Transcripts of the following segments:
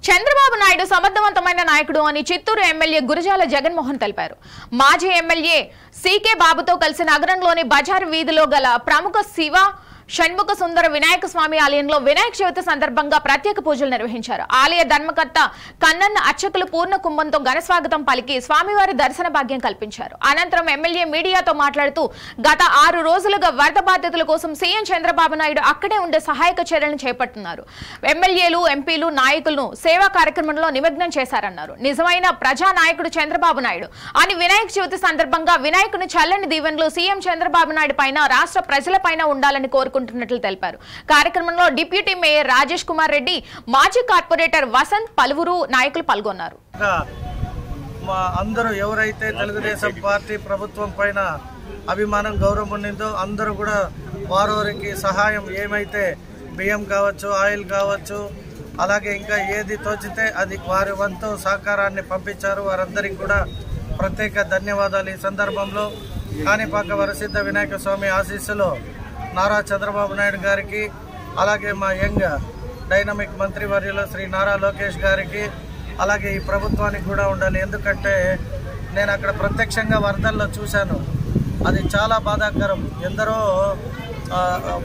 చంద్రబాబు నాయుడు సమర్థవంతమైన నాయకుడు అని చిత్తూరు ఎమ్మెల్యే గురజాల జగన్మోహన్ తెలిపారు. మాజీ ఎమ్మెల్యే సీకే బాబుతో కలిసి నగరంలోని బజార్ వీధిలో గల ప్రముఖ శివ షణ్ముఖ సుందర వినాయక స్వామి ఆలయంలో వినాయక చవితి సందర్భంగా ప్రత్యేక పూజలు నిర్వహించారు. ఆలయ ధర్మకర్త కన్నన్న అర్చకులు పూర్ణ కుంభంతో ఘనస్వాగతం పలికి స్వామివారి దర్శన భాగ్యం కల్పించారు. అనంతరం ఎమ్మెల్యే మీడియాతో మాట్లాడుతూ గత 6 రోజులుగా వరద బాధితుల కోసం సీఎం చంద్రబాబు నాయుడు అక్కడే ఉండే సహాయక చర్యలను చేపడుతున్నారు. ఎమ్మెల్యేలు, ఎంపీలు, నాయకులను సేవా కార్యక్రమంలో నిమగ్నం చేశారన్నారు. నిజమైన ప్రజా నాయకుడు చంద్రబాబు నాయుడు అని వినాయక చవితి సందర్భంగా వినాయకుని చల్లని దీవెనలు సీఎం చంద్రబాబు నాయుడు పైన, రాష్ట్ర ప్రజలపైన ఉండాలని కోరుకుంటున్నారు. కార్యక్రమంలో డిప్యూటీ మేయర్ రాజేష్ కుమార్ రెడ్డి, మాజీ కార్పొరేటర్ వసంత్, పలువురు నాయకులు పాల్గొన్నారు. అందరూ ఎవరైతే తెలుగుదేశం పార్టీ ప్రభుత్వం పైన అభిమానం, గౌరవం ఉండిందో అందరూ కూడా వారికి సహాయం ఏమైతే బియ్యం కావచ్చు, ఆయిల్ కావచ్చు, అలాగే ఇంకా ఏది తోచితే అది వారి వంతు సహకారాన్ని పంపించారు. వారందరికీ కూడా ప్రత్యేక ధన్యవాదాలు. ఈ సందర్భంలో కాణిపాక వరసిద్ధ వినాయక స్వామి ఆశీస్సులో నారా చంద్రబాబు నాయుడు గారికి, అలాగే మా యంగ్ డైనమిక్ మంత్రివర్యులు శ్రీ నారా లోకేష్ గారికి, అలాగే ఈ ప్రభుత్వానికి కూడా ఉండాలి. ఎందుకంటే నేను అక్కడ ప్రత్యక్షంగా వరదల్లో చూశాను. అది చాలా బాధాకరం. ఎందరో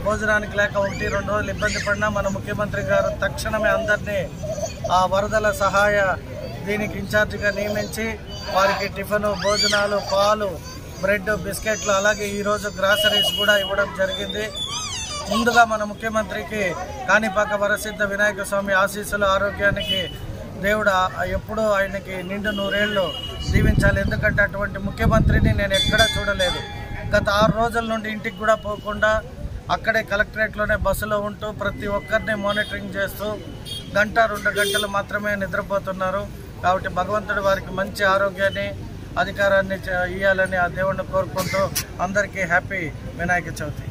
భోజనానికి లేక 1-2 రోజులు ఇబ్బంది పడినా మన ముఖ్యమంత్రి గారు తక్షణమే అందరినీ ఆ వరదల సహాయ దీనికి ఇన్ఛార్జిగా నియమించి వారికి టిఫిన్, భోజనాలు, పాలు, బ్రెడ్, బిస్కెట్లు, అలాగే ఈరోజు గ్రాసరీస్ కూడా ఇవ్వడం జరిగింది. ముందుగా మన ముఖ్యమంత్రికి కాణిపాక వరసిద్ధ వినాయక స్వామి ఆశీస్సులు, ఆరోగ్యానికి దేవుడు ఎప్పుడూ ఆయనకి నిండు 100 ఏళ్ళు దీవించాలి. ఎందుకంటే అటువంటి ముఖ్యమంత్రిని నేను ఎక్కడా చూడలేదు. గత 6 రోజుల నుండి ఇంటికి కూడా పోకుండా అక్కడే కలెక్టరేట్లోనే బస్సులో ఉంటూ ప్రతి ఒక్కరిని మానిటరింగ్ చేస్తూ 1-2 గంటలు మాత్రమే నిద్రపోతున్నారు. కాబట్టి భగవంతుడు వారికి మంచి ఆరోగ్యాన్ని, అధికారాన్ని ఇవ్వాలని ఆ దేవుణ్ణి కోరుకుంటూ అందరికీ హ్యాపీ వినాయక చవితి.